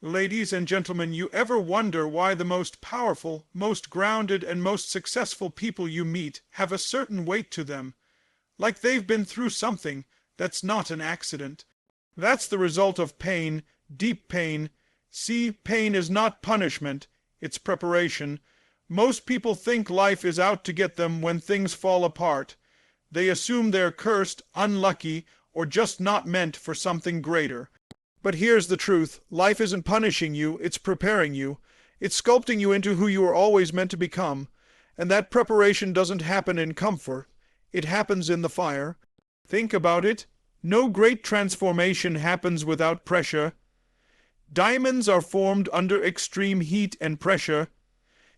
Ladies and gentlemen, you ever wonder why the most powerful, most grounded, and most successful people you meet have a certain weight to them, like they've been through something that's not an accident? That's the result of pain, deep pain. See, pain is not punishment, it's preparation. Most people think life is out to get them when things fall apart. They assume they're cursed, unlucky, or just not meant for something greater. But here's the truth. Life isn't punishing you, it's preparing you. It's sculpting you into who you were always meant to become. And that preparation doesn't happen in comfort. It happens in the fire. Think about it. No great transformation happens without pressure. Diamonds are formed under extreme heat and pressure.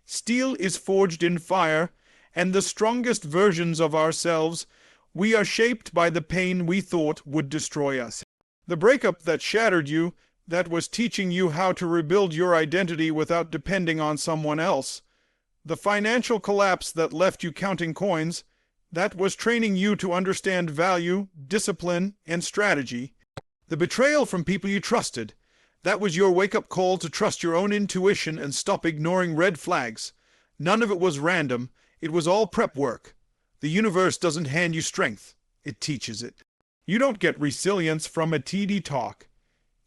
Steel is forged in fire, and the strongest versions of ourselves, we are shaped by the pain we thought would destroy us. The breakup that shattered you, that was teaching you how to rebuild your identity without depending on someone else. The financial collapse that left you counting coins, that was training you to understand value, discipline, and strategy. The betrayal from people you trusted, that was your wake-up call to trust your own intuition and stop ignoring red flags. None of it was random, it was all prep work. The universe doesn't hand you strength, it teaches it. You don't get resilience from a TD talk.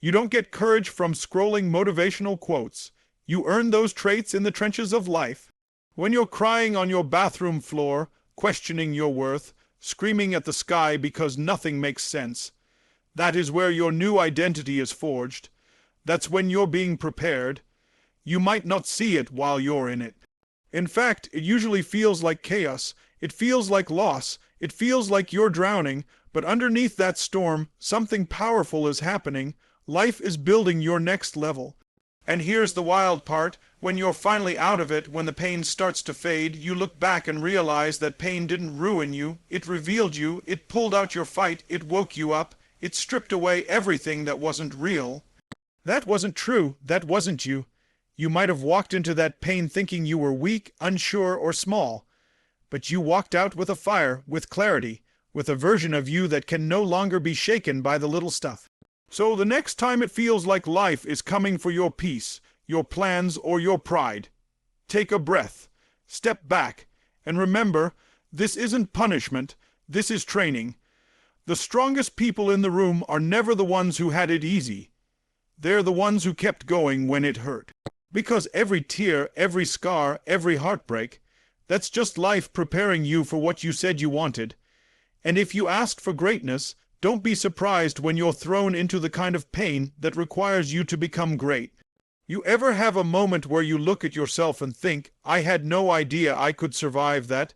You don't get courage from scrolling motivational quotes. You earn those traits in the trenches of life. When you're crying on your bathroom floor, questioning your worth, screaming at the sky because nothing makes sense, that is where your new identity is forged. That's when you're being prepared. You might not see it while you're in it. In fact, it usually feels like chaos. It feels like loss. It feels like you're drowning. But underneath that storm, something powerful is happening. Life is building your next level. And here's the wild part. When you're finally out of it, when the pain starts to fade, you look back and realize that pain didn't ruin you. It revealed you. It pulled out your fight. It woke you up. It stripped away everything that wasn't real. That wasn't true. That wasn't you. You might have walked into that pain thinking you were weak, unsure, or small. But you walked out with a fire, with clarity, with a version of you that can no longer be shaken by the little stuff. So the next time it feels like life is coming for your peace, your plans, or your pride, take a breath, step back, and remember, this isn't punishment, this is training. The strongest people in the room are never the ones who had it easy. They're the ones who kept going when it hurt. Because every tear, every scar, every heartbreak, that's just life preparing you for what you said you wanted. And if you asked for greatness, don't be surprised when you're thrown into the kind of pain that requires you to become great. You ever have a moment where you look at yourself and think, I had no idea I could survive that?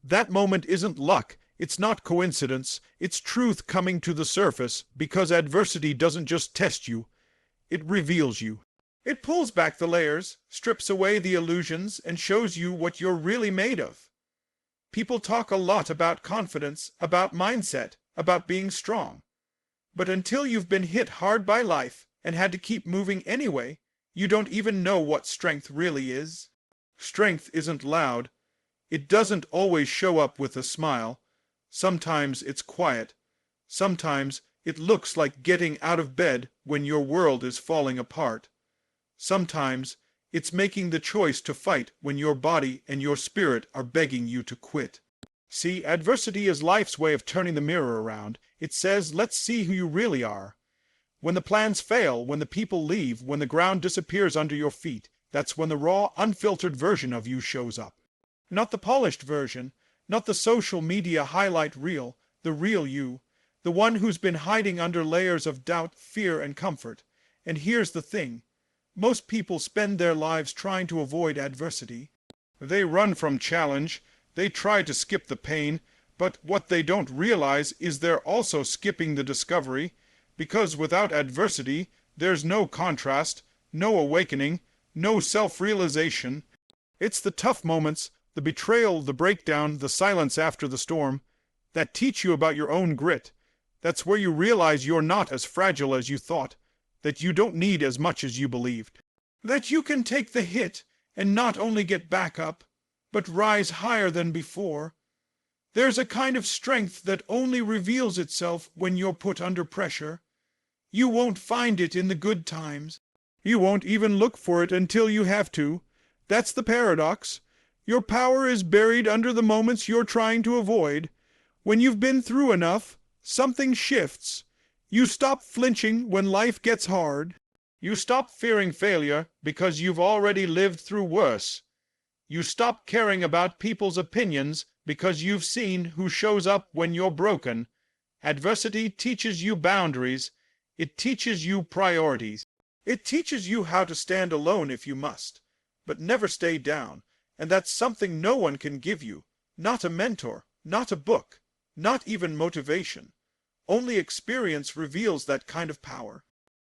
That moment isn't luck, it's not coincidence, it's truth coming to the surface, because adversity doesn't just test you, it reveals you. It pulls back the layers, strips away the illusions, and shows you what you're really made of. People talk a lot about confidence, about mindset, about being strong. But until you've been hit hard by life and had to keep moving anyway, you don't even know what strength really is. Strength isn't loud. It doesn't always show up with a smile. Sometimes it's quiet. Sometimes it looks like getting out of bed when your world is falling apart. Sometimes it's making the choice to fight when your body and your spirit are begging you to quit. See, adversity is life's way of turning the mirror around. It says, let's see who you really are. When the plans fail, when the people leave, when the ground disappears under your feet, that's when the raw, unfiltered version of you shows up. Not the polished version, not the social media highlight reel, the real you, the one who's been hiding under layers of doubt, fear, and comfort. And here's the thing. Most people spend their lives trying to avoid adversity. They run from challenge, they try to skip the pain, but what they don't realize is they're also skipping the discovery, because without adversity, there's no contrast, no awakening, no self-realization. It's the tough moments, the betrayal, the breakdown, the silence after the storm, that teach you about your own grit. That's where you realize you're not as fragile as you thought, that you don't need as much as you believed. That you can take the hit and not only get back up, but rise higher than before. There's a kind of strength that only reveals itself when you're put under pressure. You won't find it in the good times. You won't even look for it until you have to. That's the paradox. Your power is buried under the moments you're trying to avoid. When you've been through enough, something shifts. You stop flinching when life gets hard. You stop fearing failure because you've already lived through worse. You stop caring about people's opinions because you've seen who shows up when you're broken. Adversity teaches you boundaries. It teaches you priorities. It teaches you how to stand alone if you must, but never stay down. And that's something no one can give you. Not a mentor, not a book, not even motivation. Only experience reveals that kind of power.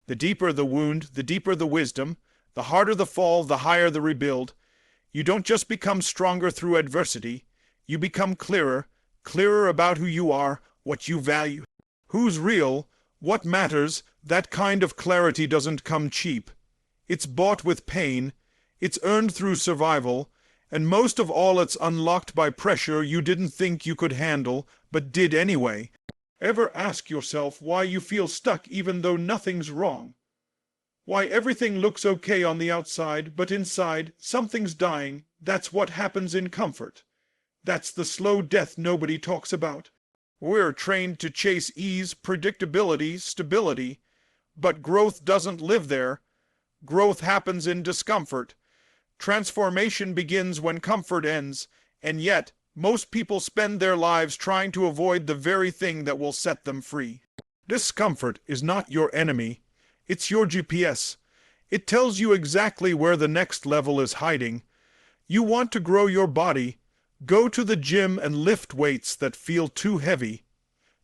The deeper the wound, the deeper the wisdom. The harder the fall, the higher the rebuild. You don't just become stronger through adversity. You become clearer about who you are, what you value, who's real, what matters. That kind of clarity doesn't come cheap. It's bought with pain. It's earned through survival. And most of all, it's unlocked by pressure you didn't think you could handle, but did anyway. Ever ask yourself why you feel stuck even though nothing's wrong? Why everything looks okay on the outside, but inside, something's dying? That's what happens in comfort. That's the slow death nobody talks about. We're trained to chase ease, predictability, stability. But growth doesn't live there. Growth happens in discomfort. Transformation begins when comfort ends, and yet most people spend their lives trying to avoid the very thing that will set them free. Discomfort is not your enemy. It's your GPS. It tells you exactly where the next level is hiding. You want to grow your body. Go to the gym and lift weights that feel too heavy.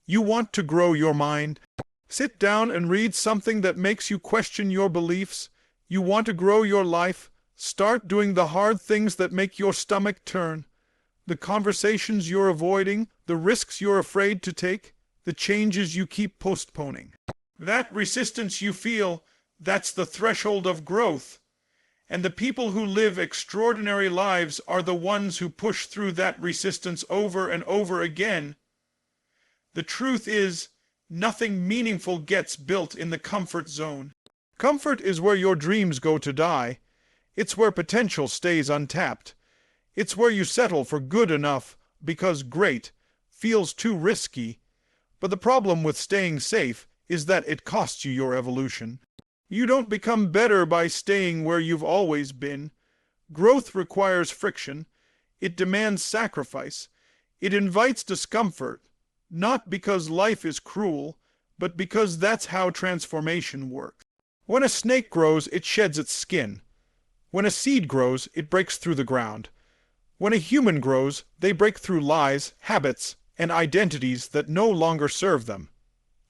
You want to grow your mind. Sit down and read something that makes you question your beliefs. You want to grow your life. Start doing the hard things that make your stomach turn. The conversations you're avoiding, the risks you're afraid to take, the changes you keep postponing. That resistance you feel, that's the threshold of growth. And the people who live extraordinary lives are the ones who push through that resistance over and over again. The truth is, nothing meaningful gets built in the comfort zone. Comfort is where your dreams go to die. It's where potential stays untapped. It's where you settle for good enough because great feels too risky. But the problem with staying safe is that it costs you your evolution. You don't become better by staying where you've always been. Growth requires friction. It demands sacrifice. It invites discomfort, not because life is cruel, but because that's how transformation works. When a snake grows, it sheds its skin. When a seed grows, it breaks through the ground. When a human grows, they break through lies, habits, and identities that no longer serve them.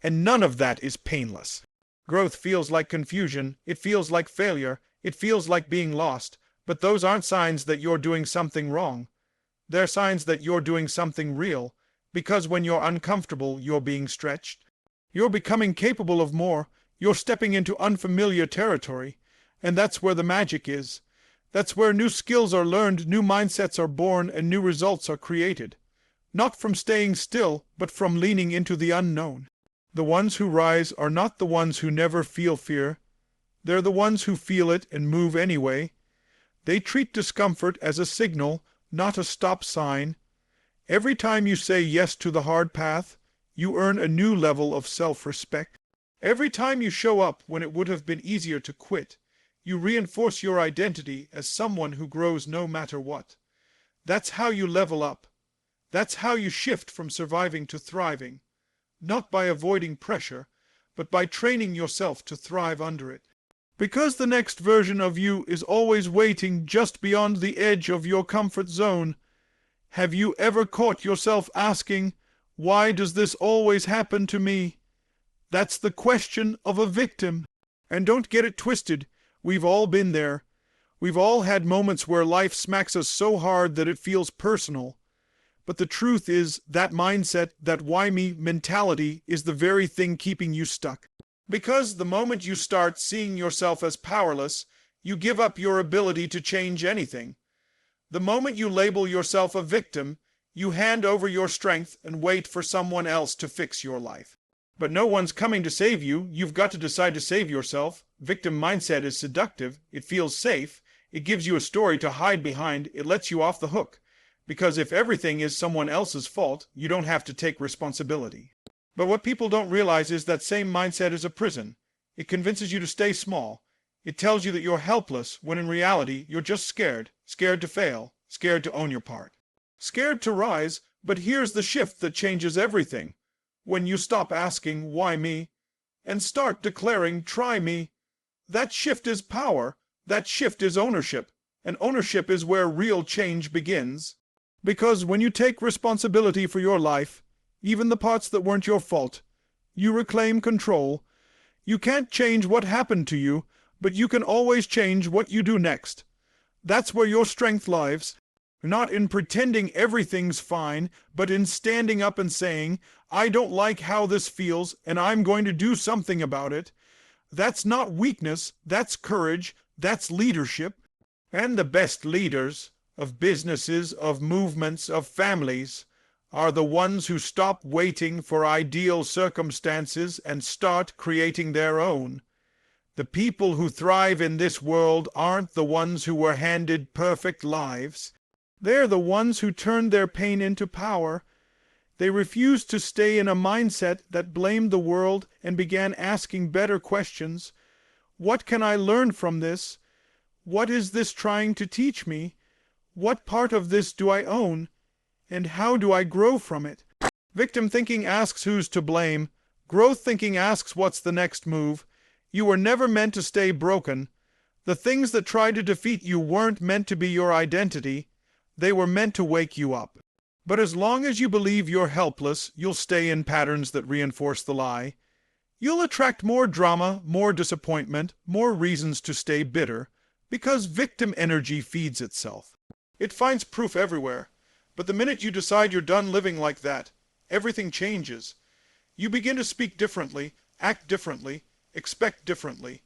And none of that is painless. Growth feels like confusion, it feels like failure, it feels like being lost, but those aren't signs that you're doing something wrong. They're signs that you're doing something real, because when you're uncomfortable, you're being stretched. You're becoming capable of more, you're stepping into unfamiliar territory, and that's where the magic is. That's where new skills are learned, new mindsets are born, and new results are created. Not from staying still, but from leaning into the unknown. The ones who rise are not the ones who never feel fear. They're the ones who feel it and move anyway. They treat discomfort as a signal, not a stop sign. Every time you say yes to the hard path, you earn a new level of self-respect. Every time you show up when it would have been easier to quit, you reinforce your identity as someone who grows no matter what. That's how you level up. That's how you shift from surviving to thriving. Not by avoiding pressure, but by training yourself to thrive under it. Because the next version of you is always waiting just beyond the edge of your comfort zone. Have you ever caught yourself asking, "Why does this always happen to me?" That's the question of a victim. And don't get it twisted. We've all been there. We've all had moments where life smacks us so hard that it feels personal. But the truth is that mindset, that why me mentality, is the very thing keeping you stuck. Because the moment you start seeing yourself as powerless, you give up your ability to change anything. The moment you label yourself a victim, you hand over your strength and wait for someone else to fix your life. But no one's coming to save you. You've got to decide to save yourself. Victim mindset is seductive. It feels safe. It gives you a story to hide behind. It lets you off the hook. Because if everything is someone else's fault, you don't have to take responsibility. But what people don't realize is that same mindset is a prison. It convinces you to stay small. It tells you that you're helpless, when in reality, you're just scared. Scared to fail. Scared to own your part. Scared to rise, but here's the shift that changes everything. When you stop asking, why me? And start declaring, try me. That shift is power. That shift is ownership. And ownership is where real change begins. Because when you take responsibility for your life, even the parts that weren't your fault, you reclaim control. You can't change what happened to you, but you can always change what you do next. That's where your strength lies. Not in pretending everything's fine, but in standing up and saying, I don't like how this feels, and I'm going to do something about it. That's not weakness, that's courage, that's leadership. And the best leaders of businesses, of movements, of families are the ones who stop waiting for ideal circumstances and start creating their own. The people who thrive in this world aren't the ones who were handed perfect lives. They're the ones who turned their pain into power. They refused to stay in a mindset that blamed the world and began asking better questions. What can I learn from this? What is this trying to teach me? What part of this do I own? And how do I grow from it? Victim thinking asks who's to blame. Growth thinking asks what's the next move. You were never meant to stay broken. The things that tried to defeat you weren't meant to be your identity. They were meant to wake you up. But as long as you believe you're helpless, you'll stay in patterns that reinforce the lie. You'll attract more drama, more disappointment, more reasons to stay bitter, because victim energy feeds itself. It finds proof everywhere. But the minute you decide you're done living like that, everything changes. You begin to speak differently, act differently, expect differently.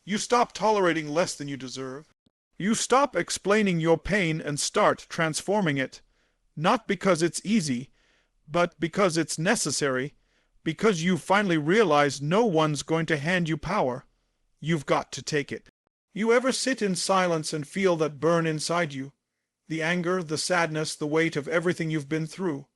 You stop tolerating less than you deserve. You stop explaining your pain and start transforming it. Not because it's easy, but because it's necessary. Because you finally realize no one's going to hand you power. You've got to take it. You ever sit in silence and feel that burn inside you? The anger, the sadness, the weight of everything you've been through.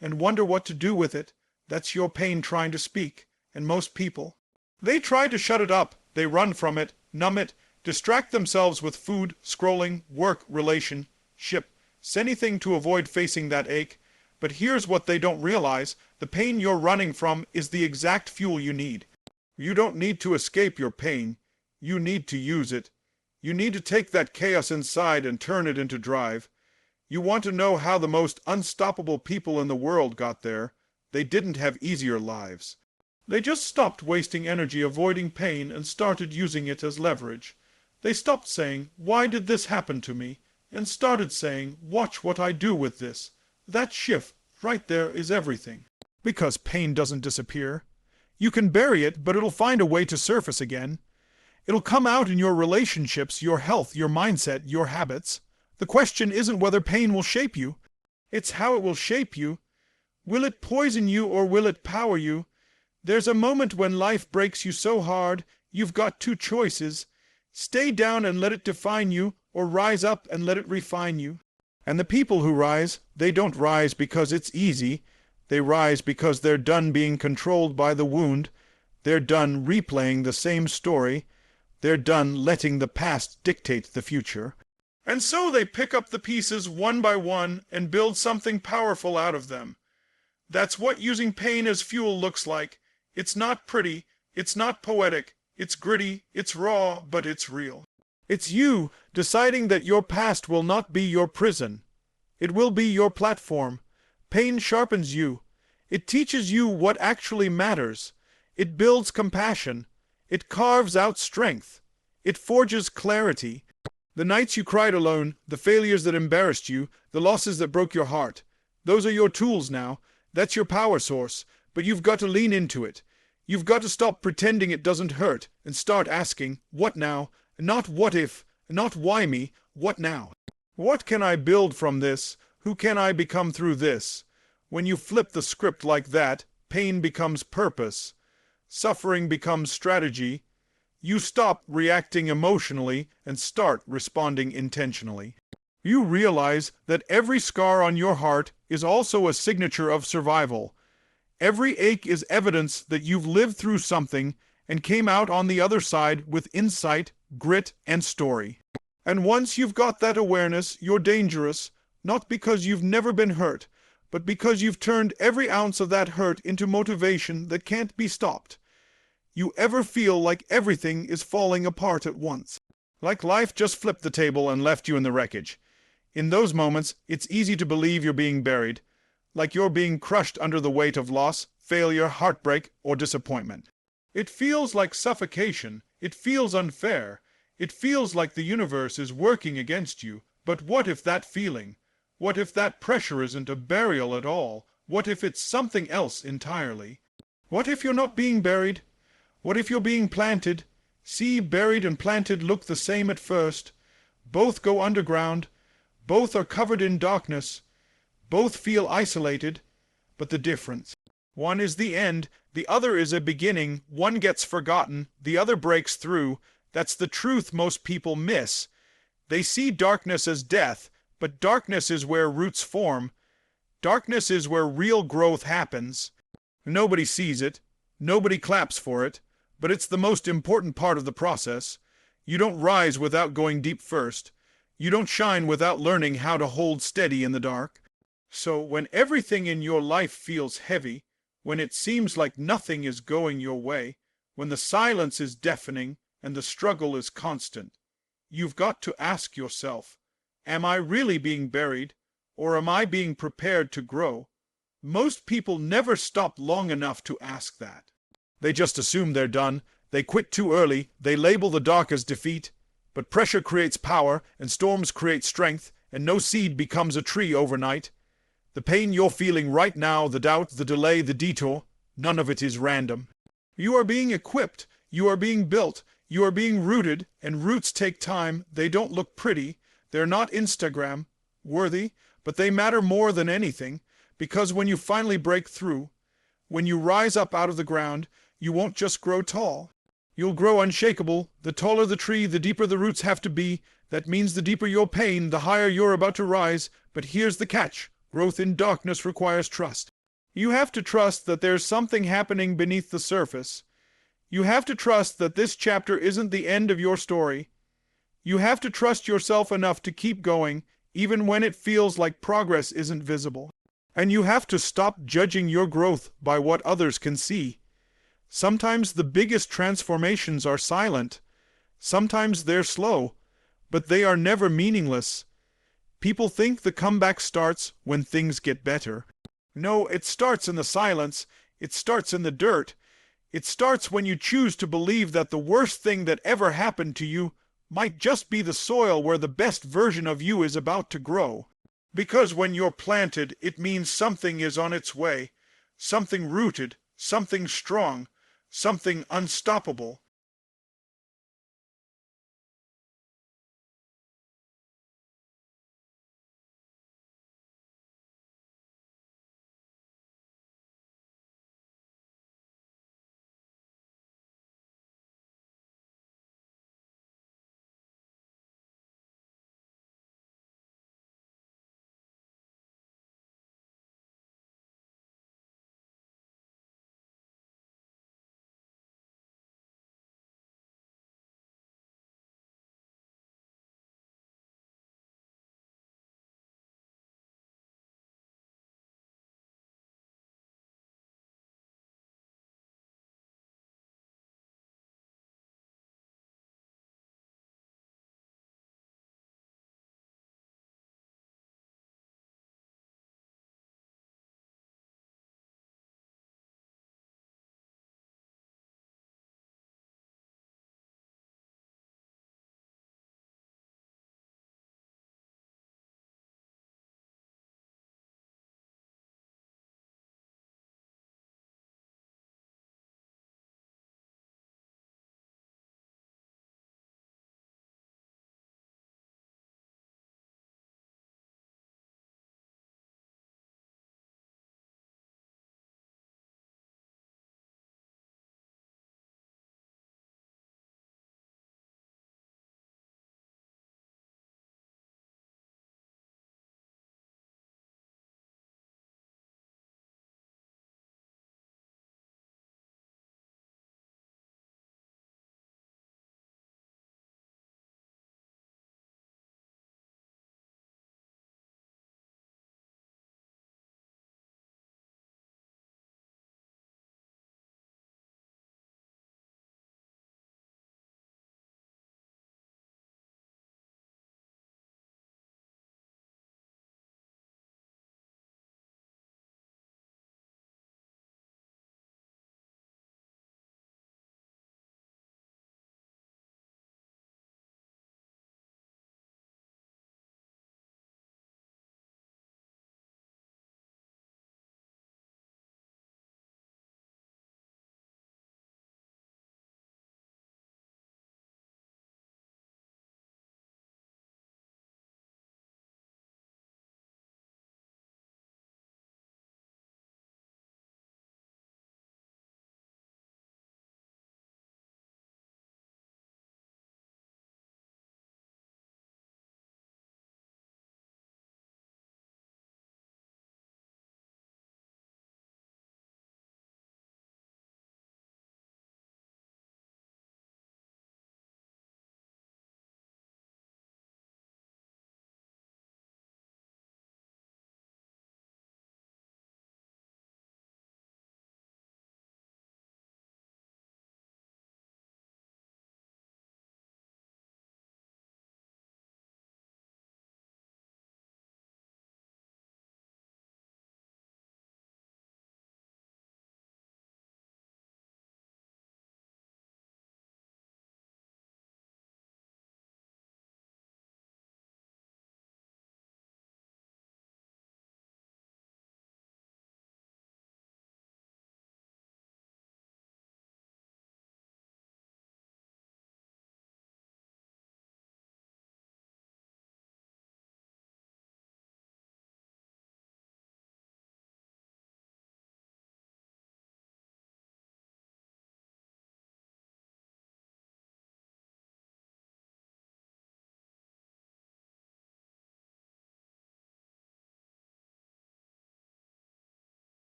And wonder what to do with it. That's your pain trying to speak. And most people, they try to shut it up. They run from it, numb it, distract themselves with food, scrolling, work, relationship, anything to avoid facing that ache. But here's what they don't realize. The pain you're running from is the exact fuel you need. You don't need to escape your pain. You need to use it. You need to take that chaos inside and turn it into drive. You want to know how the most unstoppable people in the world got there? They didn't have easier lives. They just stopped wasting energy avoiding pain and started using it as leverage. They stopped saying, why did this happen to me? And started saying, watch what I do with this. That shift right there is everything. Because pain doesn't disappear. You can bury it, but it'll find a way to surface again. It'll come out in your relationships, your health, your mindset, your habits. The question isn't whether pain will shape you. It's how it will shape you. Will it poison you or will it power you? There's a moment when life breaks you so hard, you've got two choices. Stay down and let it define you, or rise up and let it refine you. And the people who rise, they don't rise because it's easy. They rise because they're done being controlled by the wound. They're done replaying the same story. They're done letting the past dictate the future. And so they pick up the pieces one by one and build something powerful out of them. That's what using pain as fuel looks like. It's not pretty, it's not poetic, it's gritty, it's raw, but it's real. It's you deciding that your past will not be your prison. It will be your platform. Pain sharpens you. It teaches you what actually matters. It builds compassion. It carves out strength. It forges clarity. The nights you cried alone, the failures that embarrassed you, the losses that broke your heart, those are your tools now. That's your power source. But you've got to lean into it. You've got to stop pretending it doesn't hurt and start asking, what now? Not what if, not why me, what now? What can I build from this? Who can I become through this? When you flip the script like that, pain becomes purpose, suffering becomes strategy. You stop reacting emotionally and start responding intentionally. You realize that every scar on your heart is also a signature of survival. Every ache is evidence that you've lived through something and came out on the other side with insight, grit, and story. And once you've got that awareness, you're dangerous, not because you've never been hurt, but because you've turned every ounce of that hurt into motivation that can't be stopped. You ever feel like everything is falling apart at once? Like life just flipped the table and left you in the wreckage. In those moments, it's easy to believe you're being buried, like you're being crushed under the weight of loss, failure, heartbreak, or disappointment. It feels like suffocation. It feels unfair. It feels like the universe is working against you. But what if that feeling, what if that pressure isn't a burial at all? What if it's something else entirely? What if you're not being buried? What if you're being planted? See, buried and planted look the same at first. Both go underground. Both are covered in darkness. Both feel isolated. But the difference: one is the end, the other is a beginning. One gets forgotten, the other breaks through. That's the truth most people miss. They see darkness as death, but darkness is where roots form. Darkness is where real growth happens. Nobody sees it. Nobody claps for it. But it's the most important part of the process. You don't rise without going deep first. You don't shine without learning how to hold steady in the dark. So when everything in your life feels heavy, when it seems like nothing is going your way, when the silence is deafening and the struggle is constant, you've got to ask yourself, am I really being buried, or am I being prepared to grow? Most people never stop long enough to ask that. They just assume they're done. They quit too early. They label the dark as defeat. But pressure creates power, and storms create strength, and no seed becomes a tree overnight. The pain you're feeling right now, the doubt, the delay, the detour, none of it is random. You are being equipped. You are being built. You are being rooted, and roots take time. They don't look pretty. They're not Instagram worthy, but they matter more than anything, because when you finally break through, when you rise up out of the ground, you won't just grow tall. You'll grow unshakable. The taller the tree, the deeper the roots have to be. That means the deeper your pain, the higher you're about to rise. But here's the catch. Growth in darkness requires trust. You have to trust that there's something happening beneath the surface. You have to trust that this chapter isn't the end of your story. You have to trust yourself enough to keep going, even when it feels like progress isn't visible. And you have to stop judging your growth by what others can see. Sometimes the biggest transformations are silent. Sometimes they're slow, but they are never meaningless. People think the comeback starts when things get better. No, it starts in the silence. It starts in the dirt. It starts when you choose to believe that the worst thing that ever happened to you might just be the soil where the best version of you is about to grow. Because when you're planted, it means something is on its way. Something rooted, something strong, something unstoppable.